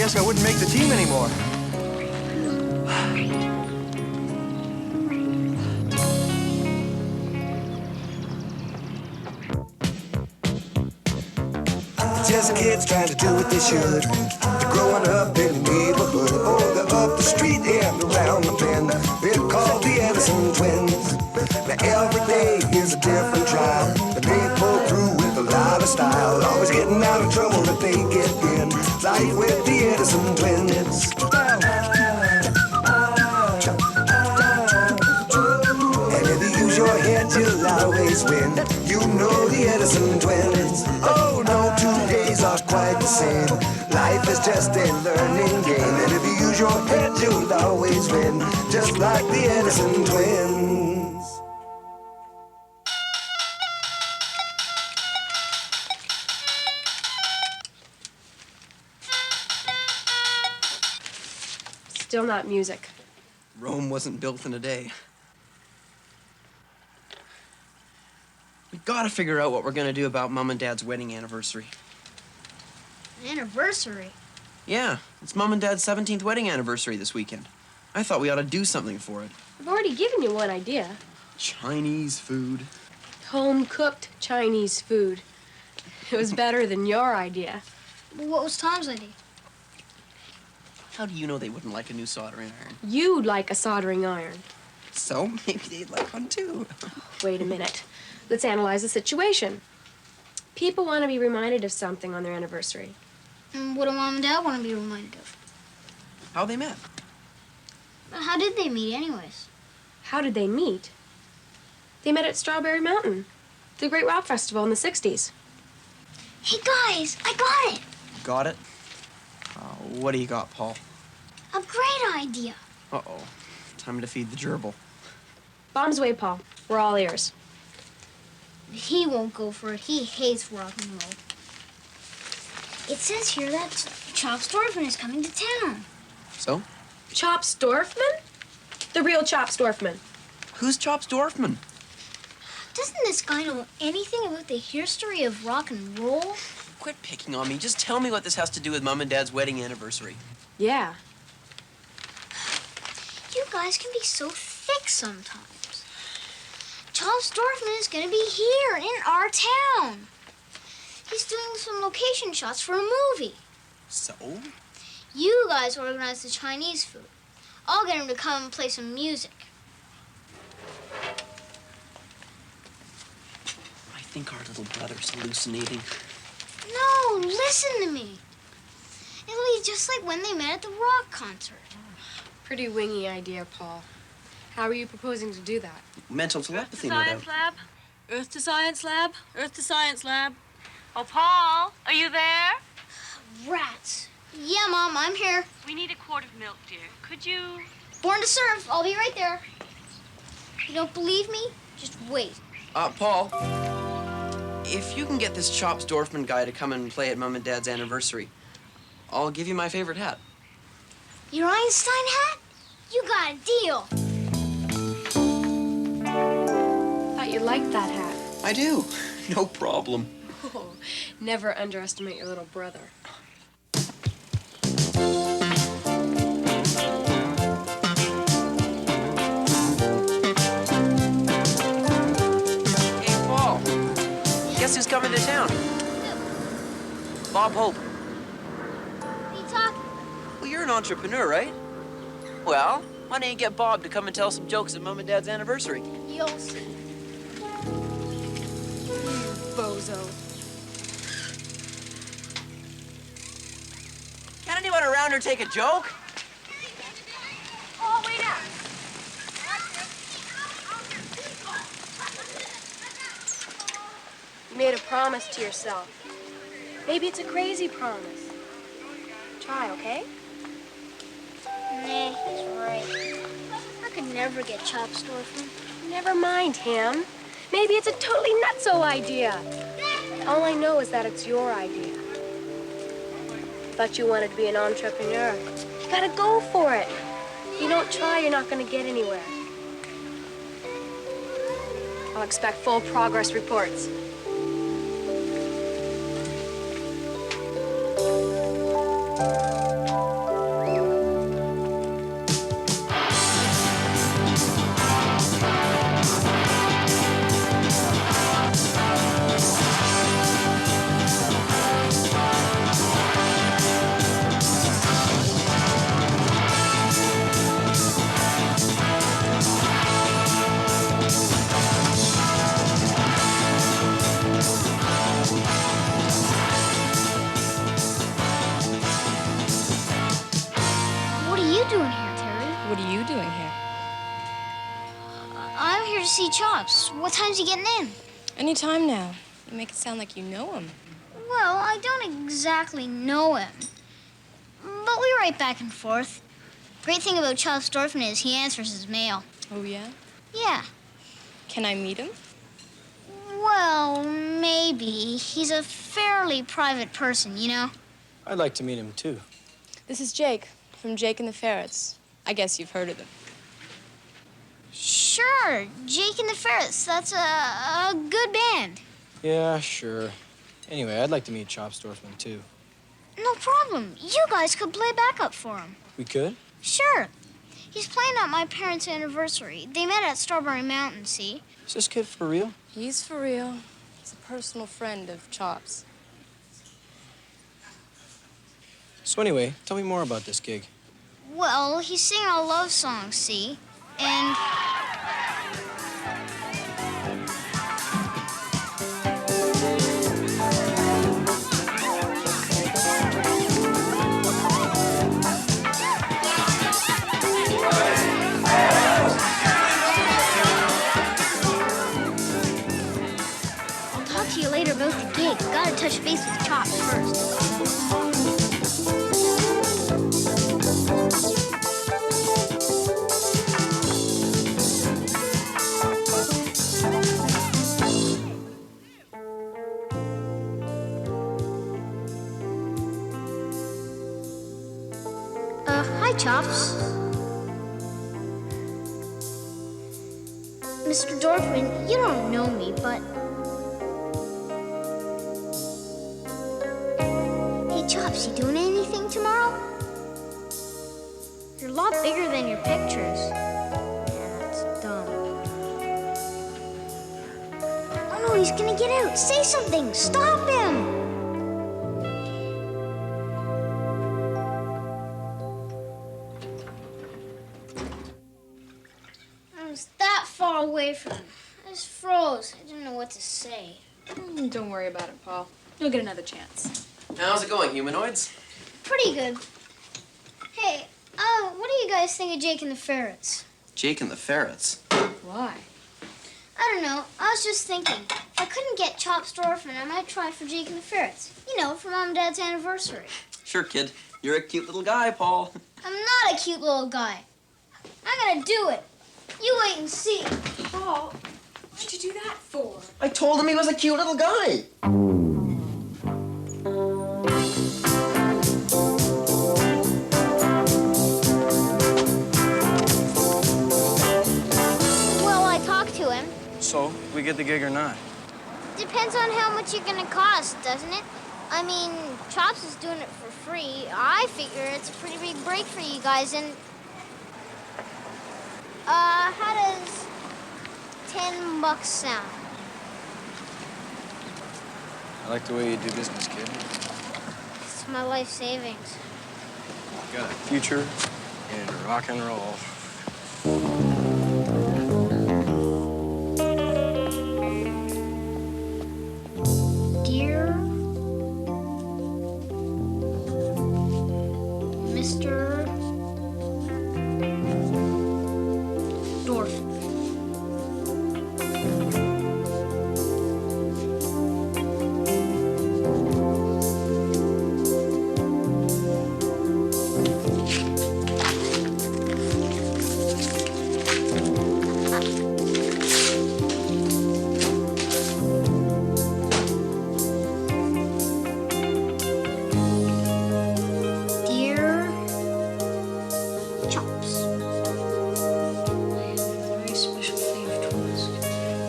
guess I wouldn't make the team anymore. Just kids trying to do what they should. They're growing up in the neighborhood. Oh, they're up the street and around the bend. They're called the Edison twins. Now every day is a different trial, but they pull through with a lot of style. Always getting out of trouble that they get in. Life with the Edison twins. And if you use your head, you'll always win. You know the Edison twins. Oh no, 2 days are quite the same. Life is just a learning game. And if you use your head, you'll always win. Just like the Edison twins. Still not music. Rome wasn't built in a day. We gotta figure out what we're gonna do about Mom and Dad's wedding anniversary. Anniversary? Yeah, it's Mom and Dad's 17th wedding anniversary this weekend. I thought we ought to do something for it. I've already given you one idea. Chinese food. Home-cooked Chinese food. It was better than your idea. But what was Tom's idea? How do you know they wouldn't like a new soldering iron? You'd like a soldering iron. So maybe they'd like one too. Wait a minute. Let's analyze the situation. People want to be reminded of something on their anniversary. And what do Mom and Dad want to be reminded of? How they met. But how did they meet anyways? How did they meet? They met at Strawberry Mountain, the great rock festival in the 60s. Hey guys, I got it! Got it? What do you got, Paul? A great idea. Uh-oh. Time to feed the gerbil. Bombs away, Paul. We're all ears. He won't go for it. He hates rock and roll. It says here that Chops Dorfman is coming to town. So? Chops Dorfman? The real Chops Dorfman. Who's Chops Dorfman? Doesn't this guy know anything about the history of rock and roll? Quit picking on me. Just tell me what this has to do with Mom and Dad's wedding anniversary. Yeah. You guys can be so thick sometimes. Chops Dorfman is gonna be here in our town. He's doing some location shots for a movie. So? You guys organize the Chinese food. I'll get him to come and play some music. I think our little brother's hallucinating. No, listen to me. It'll be just like when they met at the rock concert. Pretty wingy idea, Paul. How are you proposing to do that? Mental telepathy, no Science doubt. lab. Earth to science lab. Earth to science lab. Oh, Paul, are you there? Rats. Yeah, Mom, I'm here. We need a quart of milk, dear. Could you? Born to serve. I'll be right there. You don't believe me? Just wait. Paul, if you can get this Chops Dorfman guy to come and play at Mom and Dad's anniversary, I'll give you my favorite hat. Your Einstein hat? You got a deal. Thought you liked that hat. I do. No problem. Oh, never underestimate your little brother. Hey, Paul. Guess who's coming to town? Bob Hope. What are you talking? Well, you're an entrepreneur, right? Well, why don't you get Bob to come and tell some jokes at Mom and Dad's anniversary? You'll see. Bozo. Can anyone around here take a joke? Oh, wait up. You made a promise to yourself. Maybe it's a crazy promise. Try, okay? Nah, he's right. I could never get Chops Dorfman. Never mind him. Maybe it's a totally nutso idea. All I know is that it's your idea. Thought you wanted to be an entrepreneur. You gotta go for it. If you don't try, you're not gonna get anywhere. I'll expect full progress reports. you doing here, Terry? What are you doing here? I'm here to see Chops. What time's he getting in? Any time now. You make it sound like you know him. Well, I don't exactly know him. But we write back and forth. Great thing about Chops Dorfman is he answers his mail. Oh, yeah? Yeah. Can I meet him? Well, maybe. He's a fairly private person, you know? I'd like to meet him, too. This is Jake, from Jake and the Ferrets. I guess you've heard of them. Sure, Jake and the Ferrets. That's a good band. Yeah, sure. Anyway, I'd like to meet Chops Dorfman, too. No problem. You guys could play backup for him. We could? Sure. He's playing at my parents' anniversary. They met at Strawberry Mountain, see? Is this kid for real? He's for real. He's a personal friend of Chops. So anyway, tell me more about this gig. Well, he's singing a love song, see? And... I'll talk to you later about the gig. Gotta touch base with Chops first. Hi, Chops. Mr. Dorfman, you don't know me, but... Hey, Chops, you doing anything tomorrow? You're a lot bigger than your pictures. Yeah, that's dumb. Oh, no, he's gonna get out. Say something. Stop him. I was that far away from him. I just froze. I didn't know what to say. Don't worry about it, Paul. You'll get another chance. How's it going, humanoids? Pretty good. Hey, what do you guys think of Jake and the Ferrets? Jake and the Ferrets. Why? I don't know. I was just thinking. If I couldn't get Chops Dorfman, I might try for Jake and the Ferrets. You know, for Mom and Dad's anniversary. Sure, kid. You're a cute little guy, Paul. I'm not a cute little guy. I'm gonna do it. You wait and see. Paul, what'd you do that for? I told him he was a cute little guy. Well, I talked to him. So, we get the gig or not? Depends on how much you're gonna cost, doesn't it? I mean, Chops is doing it for free. I figure it's a pretty big break for you guys, and... how does $10 sound? I like the way you do business, kid. It's my life savings. Got a future in rock and roll. Dear Mr. Dorfman. Dear Chops, I have a very special favor to ask.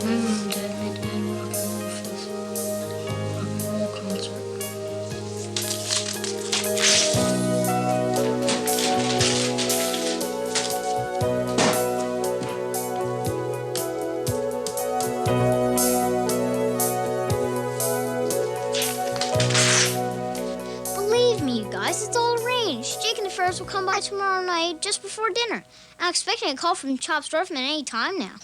My mom and dad made me a rock and roll for this rock and roll concert. Believe me, you guys, it's all arranged. Jake and the Ferrets will come by tomorrow night just before dinner. I'm expecting a call from Chops Dorfman any time now.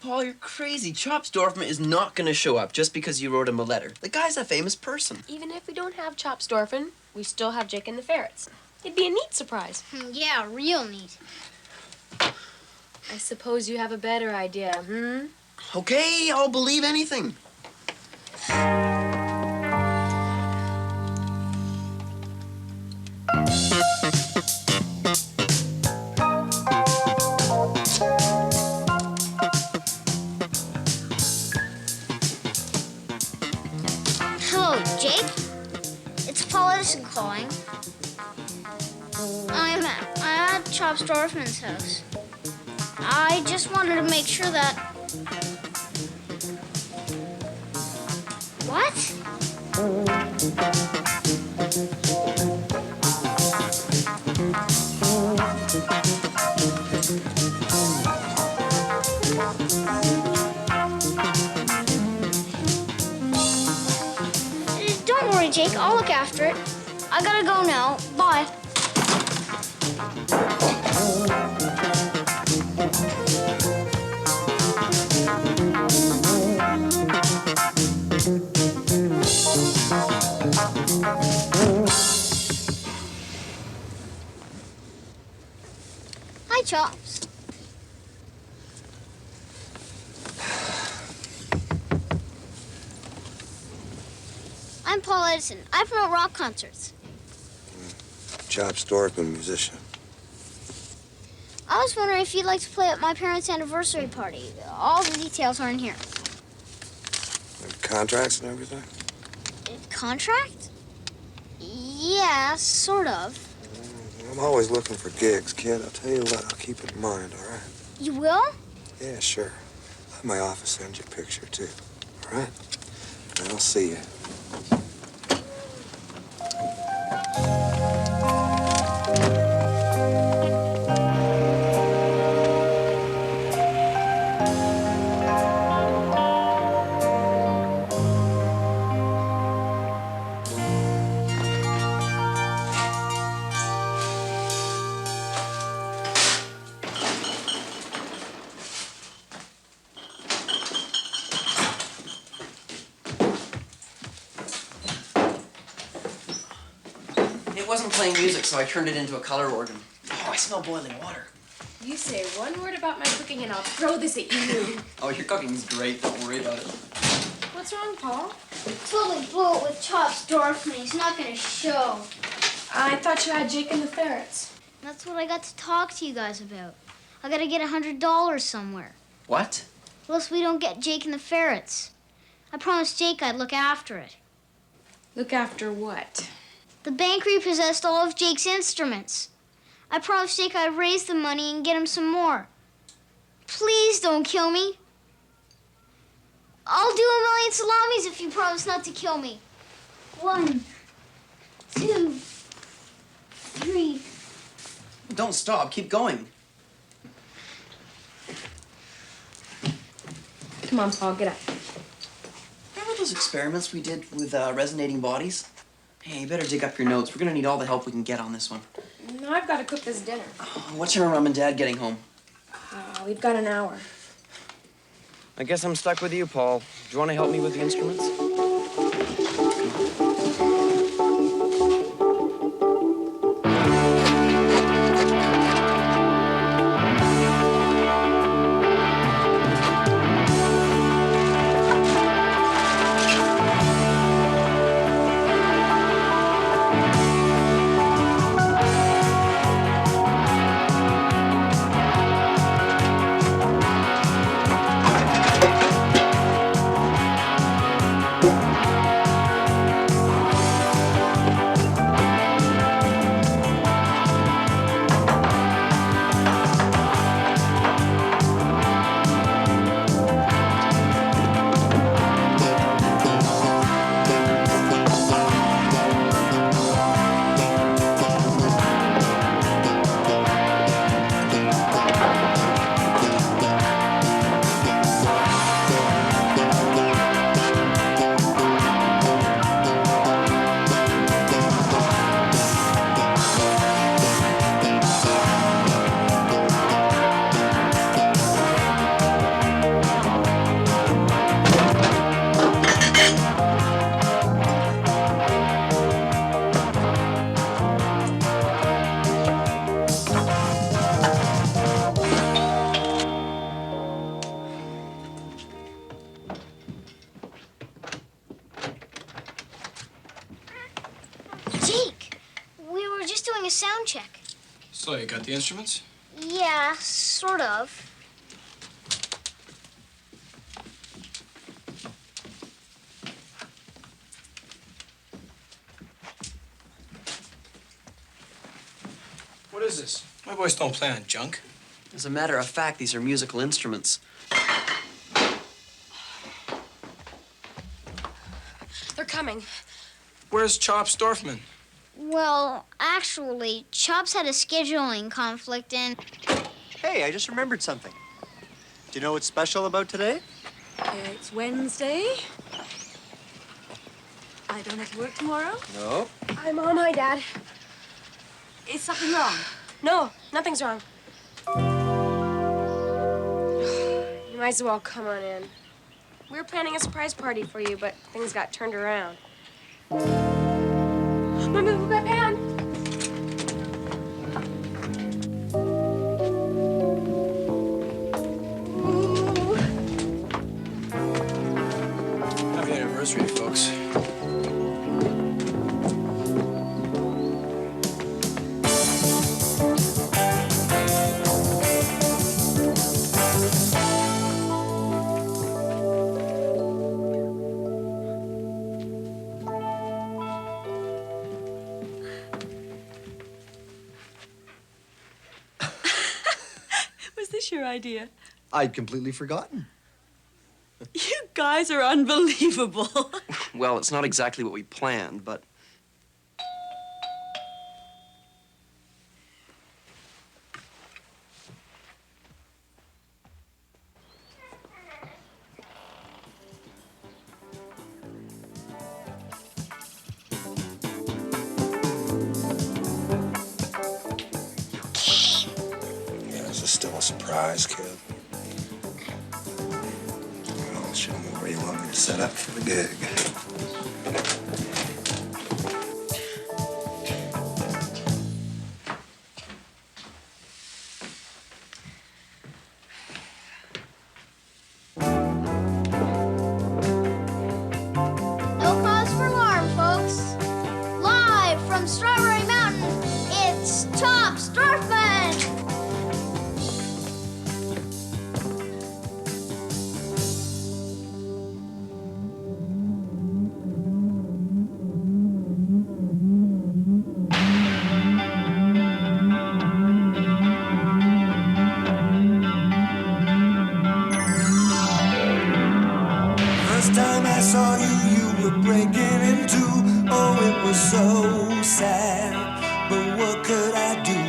Paul, you're crazy. Chops Dorfman is not going to show up just because you wrote him a letter. The guy's a famous person. Even if we don't have Chops Dorfman, we still have Jake and the Ferrets. It'd be a neat surprise. Yeah, real neat. I suppose you have a better idea, hmm? Okay, I'll believe anything. Hello, Jake. It's Paul Edison calling. I'm at Chops Dorfman's house. I just wanted to make sure that... What? Don't worry, Jake. I'll look after it. I gotta go now. Bye. Hi, Chops. I'm Paul Edison. I promote rock concerts. Chops Dorfman, musician. I was wondering if you'd like to play at my parents' anniversary party. All the details are in here. And contracts and everything? Contract? Yeah, sort of. I'm always looking for gigs, kid. I'll tell you what, I'll keep it in mind, all right? You will? Yeah, sure. I'll have my office send you a picture, too. All right? And I'll see you. It wasn't playing music, so I turned it into a color organ. Oh, I smell boiling water. You say one word about my cooking and I'll throw this at you. Oh, your cooking's great. Don't worry about it. What's wrong, Paul? Totally blew it with Chops Dorfman. He's not gonna show. I thought you had Jake and the ferrets. That's what I got to talk to you guys about. I gotta get $100 somewhere. What? Unless we don't get Jake and the ferrets. I promised Jake I'd look after it. Look after what? The bank repossessed all of Jake's instruments. I promised Jake I'd raise the money and get him some more. Please don't kill me. I'll do 1,000,000 salamis if you promise not to kill me. 1, 2, 3. Don't stop. Keep going. Come on, Paul, get up. Remember those experiments we did with resonating bodies? Hey, you better dig up your notes. We're gonna need all the help we can get on this one. No, I've got to cook this dinner. What's your mom and dad getting home? We've got an hour. I guess I'm stuck with you, Paul. Do you want to help me with the instruments? doing a sound check. So, you got the instruments? Yeah, sort of. What is this? My boys don't play on junk. As a matter of fact, these are musical instruments. They're coming. Where's Chops Dorfman? Well, actually, Chops had a scheduling conflict and... Hey, I just remembered something. Do you know what's special about today? It's Wednesday. I don't have to work tomorrow. No. I'm on my Dad. Is something wrong? No, nothing's wrong. You might as well come on in. We were planning a surprise party for you, but things got turned around. Move that pan! Happy anniversary, folks. Was this your idea? I'd completely forgotten. You guys are unbelievable. Well, it's not exactly what we planned, but... Yeah, this is still a surprise, kid. Well, show me where you want me to set up for the gig. No cause for alarm, folks. Live from Strawberry Mountain, it's Chops Dorfman! First time I saw you, you were breaking in two. Oh, it was so sad. But what could I do?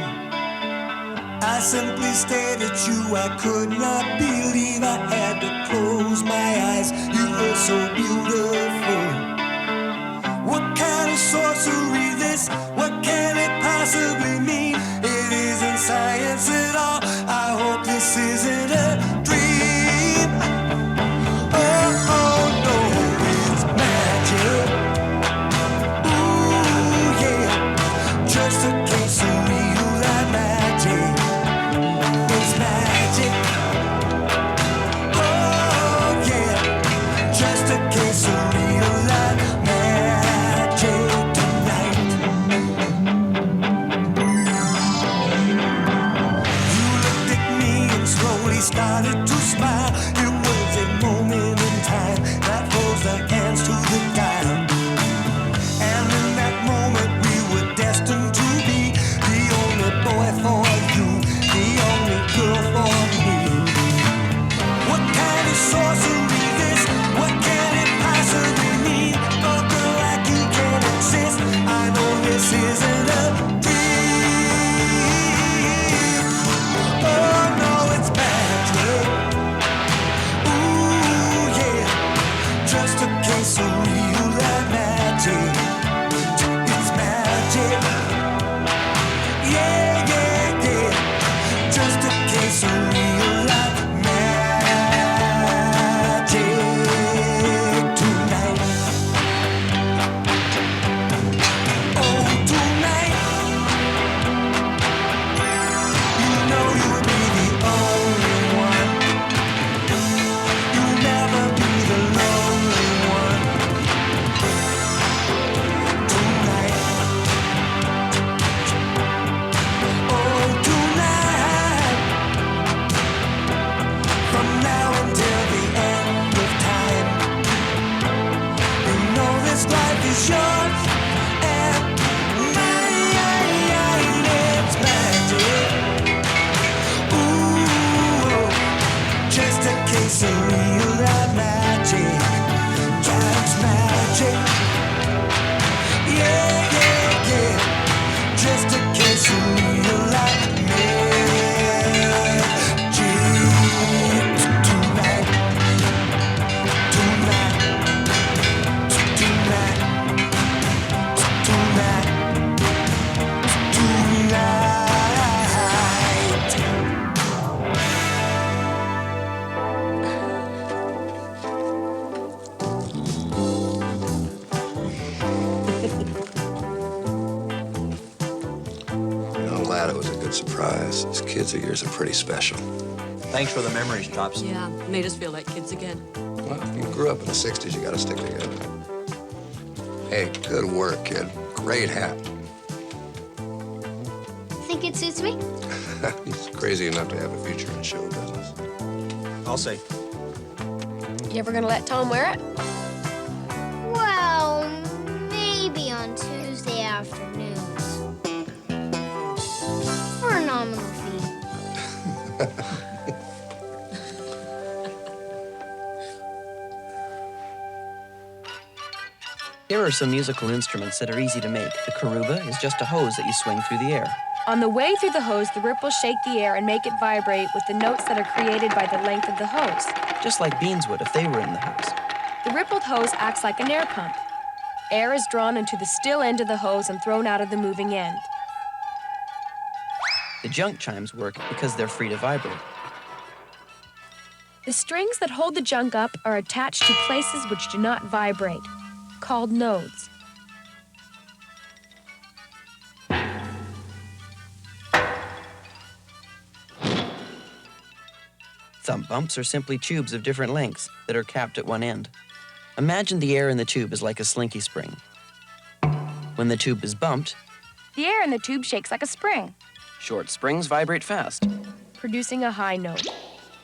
I simply stared at you. I could not believe I had to close my eyes. You were so beautiful. What kind of sorcery this? What can it possibly mean? It isn't science at all. I hope this isn't a dream. Oh no, it's magic. Ooh yeah, just a case of real life magic. It's magic. Oh yeah, just a case of real life magic tonight. You looked at me and slowly started to smile. It was a moment in time that froze the hands to the dial. And in that moment we were destined to be the only boy for you, the only girl for me. What kind of sorcery this? What can it possibly mean? A girl like you can't exist. I know this isn't a dream. Oh no, it's magic. glad it was a good surprise. These kids of yours are pretty special. Thanks for the memories, Chops. Yeah, made us feel like kids again. Well, if you grew up in the 60s, you gotta stick together. Hey, good work, kid. Great hat. Think it suits me? He's crazy enough to have a future in show business. I'll say. You ever gonna let Tom wear it? Well, maybe on Tuesday afternoons. For a nominal fee. Here are some musical instruments that are easy to make. The karuba is just a hose that you swing through the air. On the way through the hose, the ripples shake the air and make it vibrate with the notes that are created by the length of the hose. Just like beans would if they were in the hose. The rippled hose acts like an air pump. Air is drawn into the still end of the hose and thrown out of the moving end. The junk chimes work because they're free to vibrate. The strings that hold the junk up are attached to places which do not vibrate, called nodes. Thumb bumps are simply tubes of different lengths that are capped at one end. Imagine the air in the tube is like a slinky spring. When the tube is bumped, The air in the tube shakes like a spring, short springs vibrate fast, producing a high note,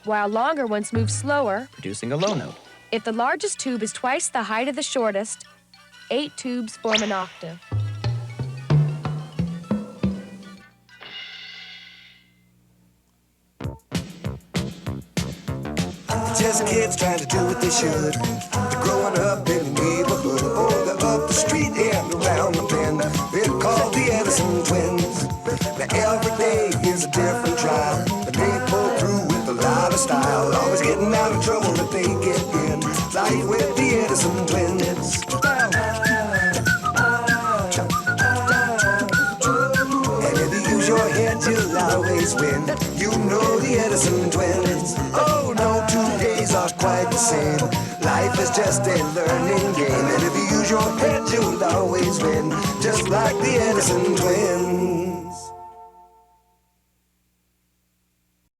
while longer ones move slower. producing a low note. If the largest tube is twice the height of the shortest, 8 tubes form an octave. Just kids trying to do what they should. They're growing up in the neighborhood, or they're up the street and around the bend. They're called the Edison twins. Now every day is a different trial, but they pull through with a lot of style. Always getting out of trouble that they get in. Life with the Edison twins. And if you use your head, you'll always win. You know the Edison twins. Oh no, 2 days are quite the same. Life is just a learning game. And if you use your head, you'll always win. Just like the Edison twins.